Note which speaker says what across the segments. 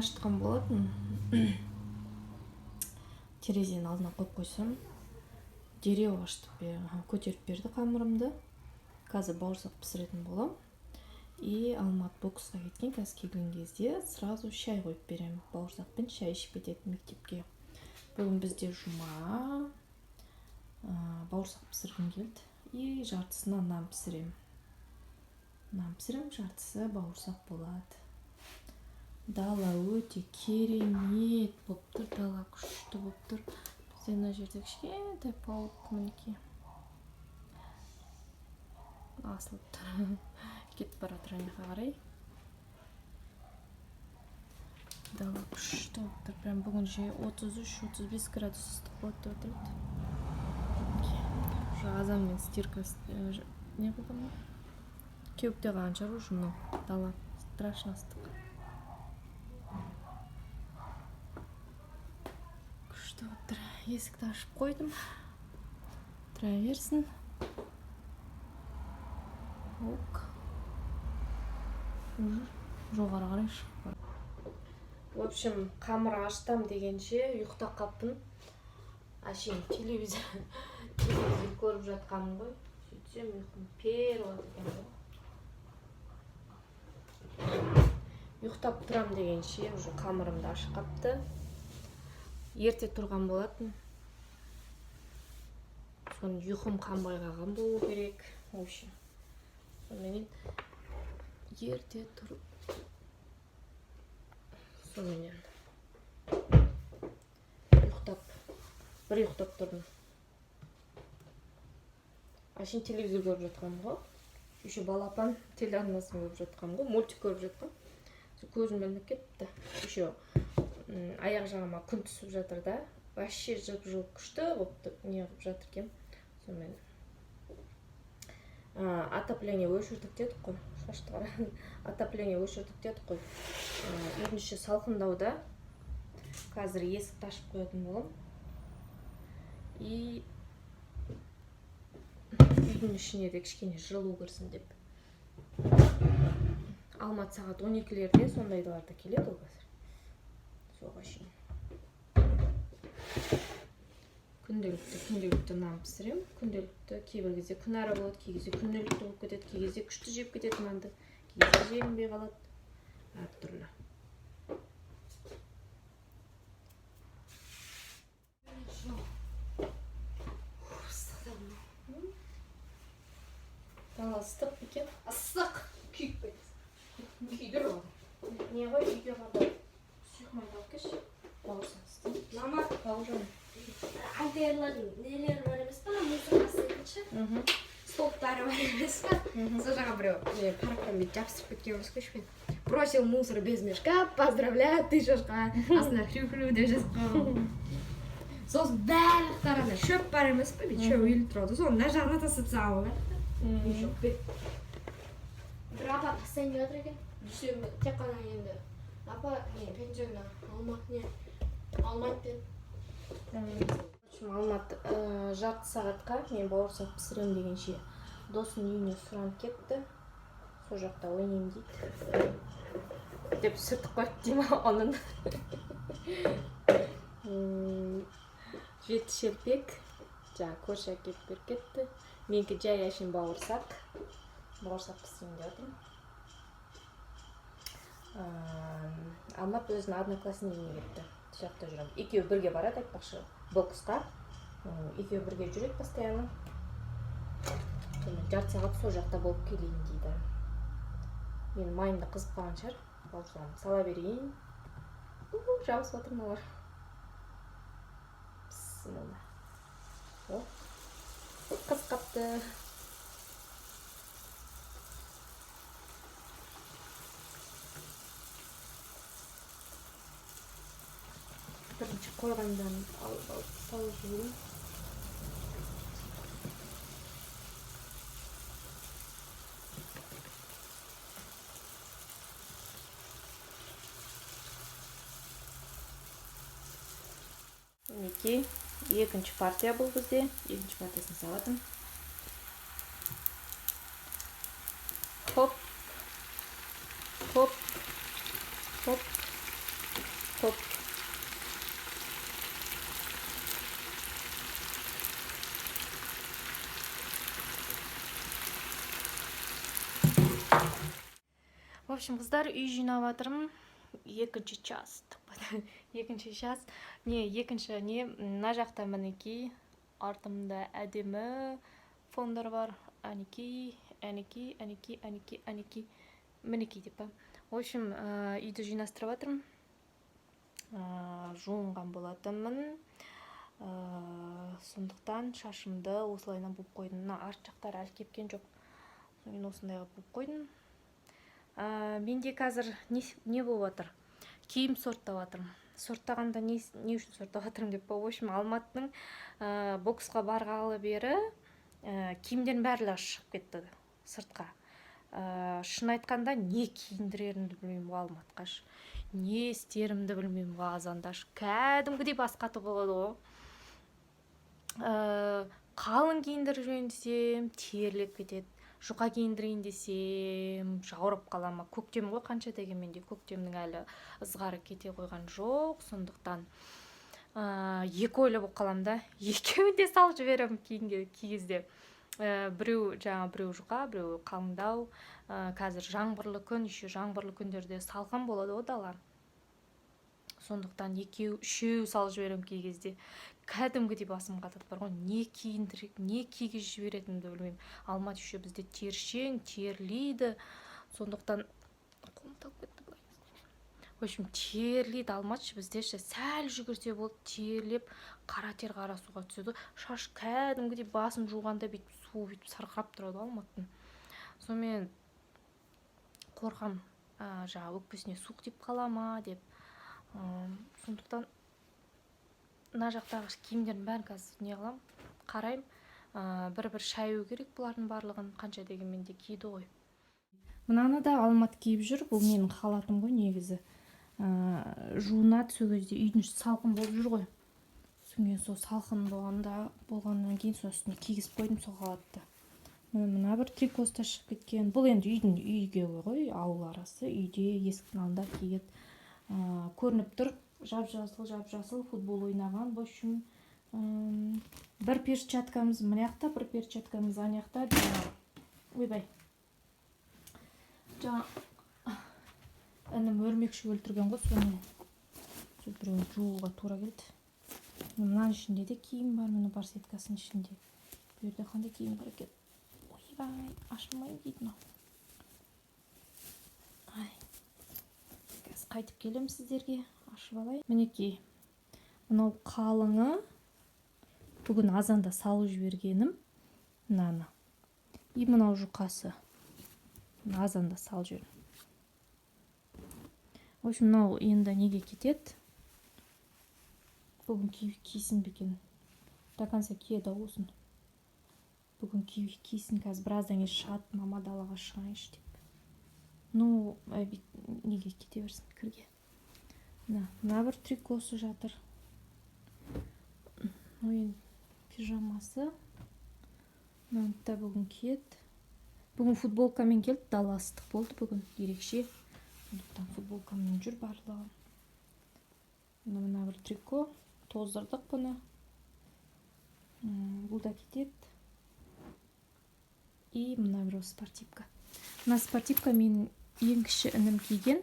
Speaker 1: ашытқан болатын. Терезенің алдына қойып қойсам, дереу ашытып көтеріп берді қамырымды. Қазір бауырсақ пісіретін болам. И Алмат боксқа кеткен, қазір келген кезде сразу шай қойып беремін. Бауырсақпен шай ішіп кетеді мектепке. Бүгін бізде жұма. Бауырсақ пісіргім келді. И жартысына нан пісірем. Нан пісірем, жартысы бауырсақ болады. Дала өте керемет болып тұр, дала күшті болып тұр. Бізде мына жерде кішкентай пауық мінекей. Асылып тұр. Кетіп бара жатыр ана қарай. Дала күшті болып тұр. Прям бүгін 33-35 градус ыстық болады деп отырады. Уже азанмен стирка не қылдым ба? Кеуіп те қалған шығар уже мынау. Дала страшно ыстық. Күшті болып тұр. Есікті ашып қойдым. Тұра берсін. Ок. Жоғары қарай шығып бар. В общем, қамыр аштам дегенше ұйықтап қаппын. Әшейін телевизор көріп жатқаным ғой. Сөйтсем ұйқым періп екен ғой. Ұйықтап тұрам дегенше уже қамырымды ашып қапты. Ерте тұрған болатын. Соны ұйқым қанбай қалған болу керек. В общем, сонымен ерте тұрып. Сонымен бір ұйықтап тұрдым. Әшейін телевизор көріп жатқам ғой. Еще балапан телеарнасын көріп жатқам ғой. Мультик көріп жатқам. Көзім ілініп кетті. Еще аяқ жағыма күн түсіп жатыр да. Вообще жып-жылы күшті болып не қылып жатыр екен. Сонымен отопление өшірдік дедік қой. Шашты қара. Отопление өшірдік дедік қой. Үйдің іші салқындауда. Қазір есікті ашып қоятын болам. И үйдің ішіне де кішкене жылу кірсін деп. Алмат сағат 12-лерде сондайларда келеді ол қазір. Соға шейін. Күнделікті нан пісірем. Күнделікті кейбір кезде күнара болады, кей кезде күнделікті болып кетеді, кей кезде күшті жеп кетеді нанды, кей кезде жегінбей қалады. Әртүрлі. Дала ыстық екен. Ыстық! Күйіп кетті. Күйдір ол. Не ғой үйге қарды? Сүйқымайды алып кеш. Бауырсақ ыстық.
Speaker 2: Мама,
Speaker 1: бауыржан.
Speaker 2: Альдерлардың нелері бар емес па? Мусорасы екінші. Столптары бар емес па? Сол жаққа біреу парақтан бет жабыстырып кеткен емес көшпен. Бросил мусор без мешка, поздравляю, ты шошқа. Астына хрю-хрю деп жазып қойған. Сосын барлықтарына шөп бар емес па? Бет шөп үйіліп тұрады. Соны мына жағына тастап салып алған. Бір апа тастайын деп жатыр екен. Дүйсенбі тек қана енді. Апа пенжегіне алмайды деді.
Speaker 1: Алмат жарты сағатқа мен бауырсақ пісірем дегенше досын үйіне сұранып кетті. Сол жақта ойнайын дейді. Деп сүртіп қойды дейм оның. Жеті шелпек. Жаңа көрші әкеліп беріп кетті. Менікі жай әшейін бауырсақ. Бауырсақ пісірейін деп жатырмын. Алмат өзінің одноклассникіне кетті. Жақта жүрем. Екеуі бірге барады айтпақшы боксқа. Екеуі бірге жүреді постоянно. Жарты сағат сол жақта болып келейін дейді. Мен майымда қызып қалған шығар. Бауырсағымды сала берейін. Жабысып отыр мыналар. Бісміллә. Қыз қапты. Бірінші қойғандан алып салып жүрейін. Мінекей, екінші партия бұл бізде. Екінші партиясын салатым. Хоп, хоп, хоп. В общем, қыздар, үй жинап жатырмын. Екінші час. Екінші час. Екінші мына жақта мінекей. Артымда әдемі фондар бар. Әнекей. Мінекей деп па. В общем, үйді жинастырып жатырмын. Жуынған болатынмын. Сондықтан шашымды осылайынан буып қойдым. Мына арт жақтары әлі кепкен жоқ. Мен осындайға буып қойдым. Менде қазір не болып жатыр? Киім сорттап жатырмын. Сорттағанда не үшін сорттап жатырмын деп па. В общем, Алматының боксқа барғалы бері киімдердің барлығы шығып кетті сыртқа. Шын айтқанда не киіндірерімді білмеймін Алматқа. Не істерімді білмеймін Қазанда. Кәдімгідей басқаты болады ғой. Қалың киіндіріп жүрейін десем, терлеп кетеді. Жұқа киіндірейін десем, жаурап қалама. Көктем ғой, қанша дегенмен де көктемнің әлі ызғары кете қойған жоқ. Сондықтан екі ойлы болып қалам да. Екеуін де салып жіберемін кей кезде. Біреу жұқа, біреу қалыңдау. Қазір жаңбырлы күн, еще жаңбырлы күндерде салқын болады ғой дала. Сондықтан үшеу салып жіберемін кей кезде. Кәдімгідей басым қатады бар ғой. Не кигіз жіберетінімді білмеймін. Алмат еще бізде тершең, терлейді. Сондықтан қолым тауып кетті былай. В общем, терлейді Алмат бізде сәл жүгірсе болды, терлеп, қара тер қара суға түседі. Шаш кәдімгідей басын жуғанда су сарқырап тұрады Алматтың. Сонымен қорқам, өкпесіне суық тиіп қала ма деп. Сондықтан мына жақтағы киімдердің бәрін қазір не қылам, қарайым. Бір шаю керек бұлардың барлығын, қанша дегенмен де киді ғой. Мынаны да Алмат киіп жүр. Бұл менің халатым ғой негізі. Жуынады сол кезде, үйдің салқын болып жүр ғой. Соңмен сол салқын болғаннан кейін сол үстіне кигізіп қойдым сол халатты. Мына бір трикоста шығып кеткен. Бұл енді үйге ғой, ауыл арасы, үйде есіктің алдында киет. Көрініп тұр. Жап-жасыл футбол ойнаған. В общем, бір перчаткамыз мына жақта, бір перчаткамыз ана жақта. Ойбай. Інім өрмекші өлтірген ғой, соны біреуін жууға тура келді. Мынаның ішінде де киім бар, мына барсеткасының ішінде. Бұл жерде қандай киім бар екен? Ойбай, ашылмайды дейді мынау. Қазір қайтып келем сіздерге. Ашып алайын. Мінекей, мынау қалыңы бүгін азанда салып жібергенім. Мынаны. И мынау жұқасы. Азанда салып жібердім. В общем, мынау енді неге кетеді? Бүгін кисін бекен. До конца киеді осын. Бүгін кисін, қазір біраздан кейін шығады, мама далаға шығайыншы деп. Неге кете берсін кірге. Мына бір трикосы жатыр. Пижамасы. Мынаны бүгін киеді. Бүгін футболкамен келді, дала ыстық болды бүгін, ерекше. Сондықтан футболкамен жүр барлығы. Мына бір трико, тоздырдық бұны. Бұл да кетеді. И мына бір спортивка. Мына спортивка мен ең кіші інім киген.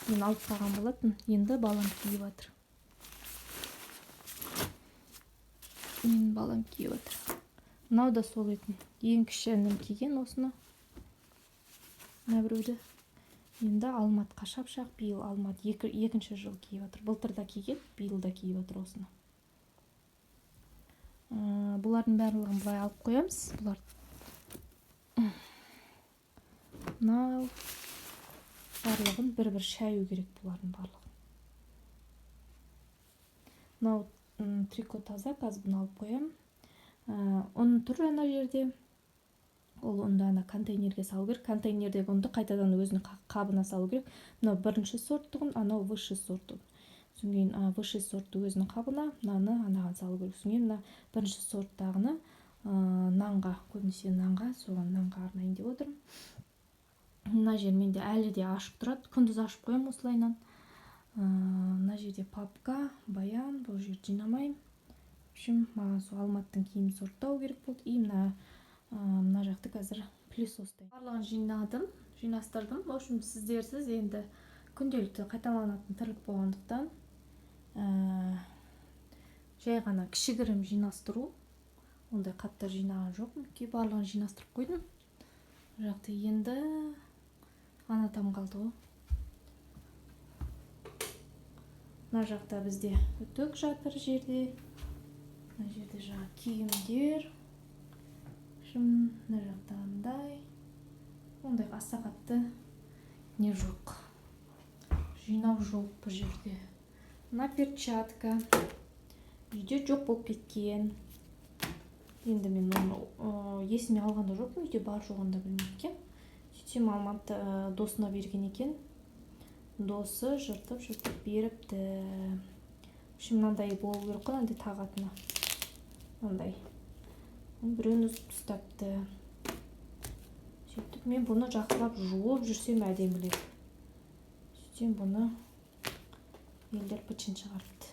Speaker 1: Мен алып қалған болатын, енді балам киіп жатыр. Мынау да сол етін. Ең кіші інім киген осыны. Мына біреуді. Енді Алматқа шапшақ, биыл Алмат екінші жыл киіп жатыр. Былтыр да киген, биыл да киіп жатыр осыны. Бұлардың барлығын былай алып қоямыз. Мынау барлығын бір шаю керек бұлардың барлығын. Мынау трико таза, қазір бұны алып қоям. Оның тұр ана жерде. Ол онда ана контейнерге салу керек. Контейнердегі онды қайтадан өзінің қабына салу керек. Мынау бірінші сорттығын, анау высший сорттығын. Соңген высший сортты өзінің қабына, мынаны анаған салу керек. Соңген мына бірінші сорттағыны нанға, көбінесе нанға, соған нанға арнайын деп отырмын. Мына жер менде әлі де ашып тұрады. Күндіз ашып қоям осылайынан. Мына жерде папка, баян, бұл жер жинамайым. В общем, маған сол Алматтың киімін сорттау керек болды. И мына жақты қазір пылесостайм. Барлығын жинадым. жинастырдым. В общем, сіздерсіз енді күнделікті қайталанатын тірлік болғандықтан жай ғана кішігірім жинастыру, ондай қатты жинаған жоқпын, барлығын жинастырып қойдым. Жақты енді анатам қалды ғой. Мына жақта бізде үтік жатыр жерде. Мына жерде жаңа киімдер. Мына жақта ондай аса қатты не жоқ. Жинау жоқ бұл жерде. Мына перчатка. Үйде жоқ болып кеткен. Енді мен оны есіме алғанда жоқпын, үйде бар жоғында білмеймін. Сөйтсем Алмат досына берген екен. Досы жыртып беріпті. Мынандай болу керек қой, андай тағатына. Мындай. Біреуін үзіп тастапты. Сөйтіп мен бұны жақсылап жуып жүрсем әдемілеп. Сөйтсем бұны елдер пычын шығарыпты.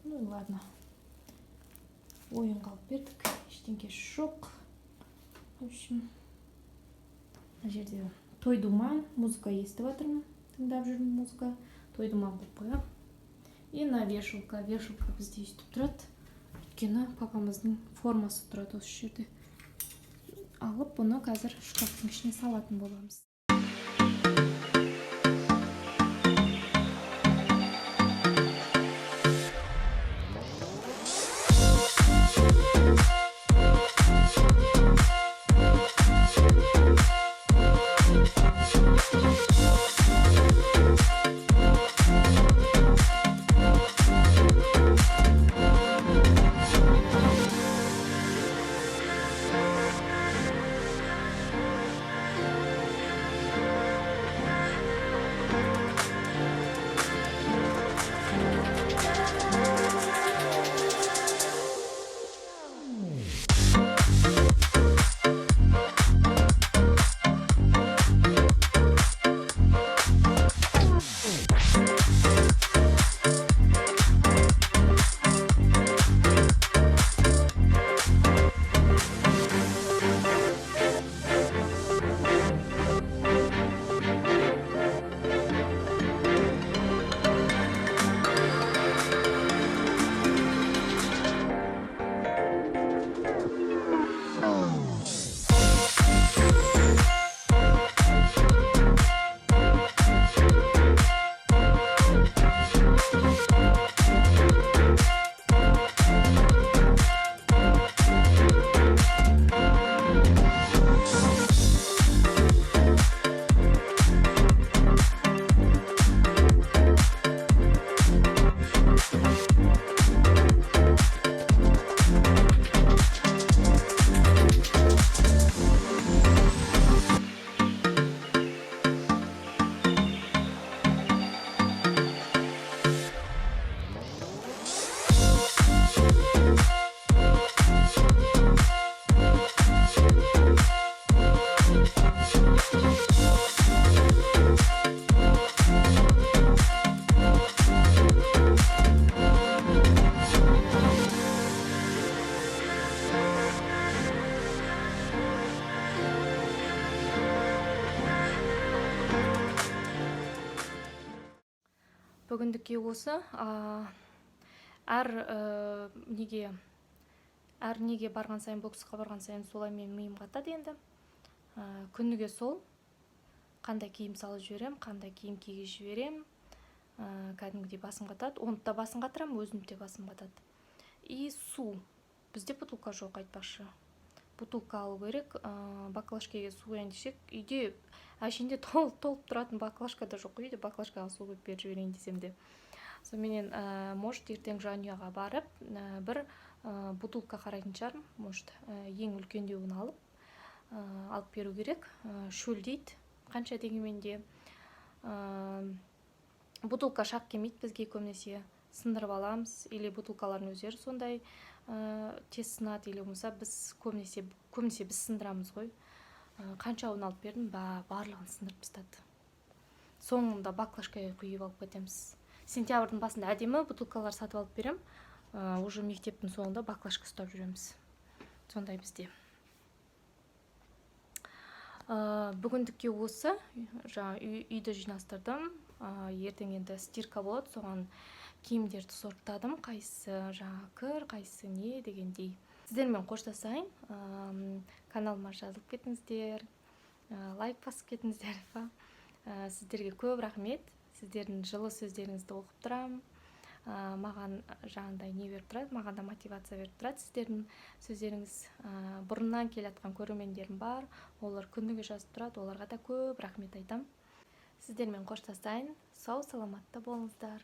Speaker 1: Ну ладно. Ойын қалып бердік. Ештеңке жоқ. В общем, мына жерде той думан, музыка естіп жатырмын. Тыңдап жүрмін музыка. Той думан қойып қоям. И мына вешалка. Вешалка бізде өйстіп тұрады. Өйткені папамыздың формасы тұрады осы жерде. Алып бұны қазір шкафтың ішіне салатын боламыз. Бүгіндікке осы. Әр неге барған сайын, боксқа барған сайын солай мен миым қатады енді. Күніге сол. Қандай киім салып жіберем, қандай киім киге жіберем. Кәдімгідей басым қатады. Оны да басым қатырам, өзім де басым қатады. И су. Бізде бутылка жоқ, айтпақшы. Бутылка алу керек. Баклажкаға су құяйын десек, үйде әшейінде толып тұратын баклажка да жоқ. Үйде баклажкаға су құйып беріп жіберейін десем де. Соменен, может, ертең жанұяға барып, бір бутылка қарайтын шығармын. Может, ең үлкендеуін алып беру керек. Шөлдейді. Қанша дегенменде бутылка шақ келмейді бізге көбінесе. Сындырып аламыз, или бутылкалардың өздері сондай тез сынады, или болмаса біз көбінесе біз сындырамыз ғой. Қаншауын алып бердім, барлығын сындырып тастады. Соңында баклажкаға құйып алып кетеміз. Сентябрьдің басында әдемі бутылкалар сатып алып берем. Уже мектептің соңында баклажка ұстап жүреміз. Сондай бізде. Бүгіндікке осы жаңа үйді жинастырдым. Ертең енді стирка болады, соған киімдерді сорттадым, қайсысы жаңа кір, қайсысы не дегендей. Сіздермен қоштасайын. Каналыма жазылып кетіңіздер, лайк басып кетіңіздер. Сіздерге көп рахмет. Сіздердің жылы сөздеріңізді оқып тұрамын. Маған жаңағыдай не беріп тұрады, маған да мотивация беріп тұрады. Сіздердің сөздеріңіз бұрыннан келе жатқан көрермендерім бар, олар күніге жазып тұрады, оларға да көп рахмет айтам. Сіздермен қоштасайын. Сау саламатта болыңыздар.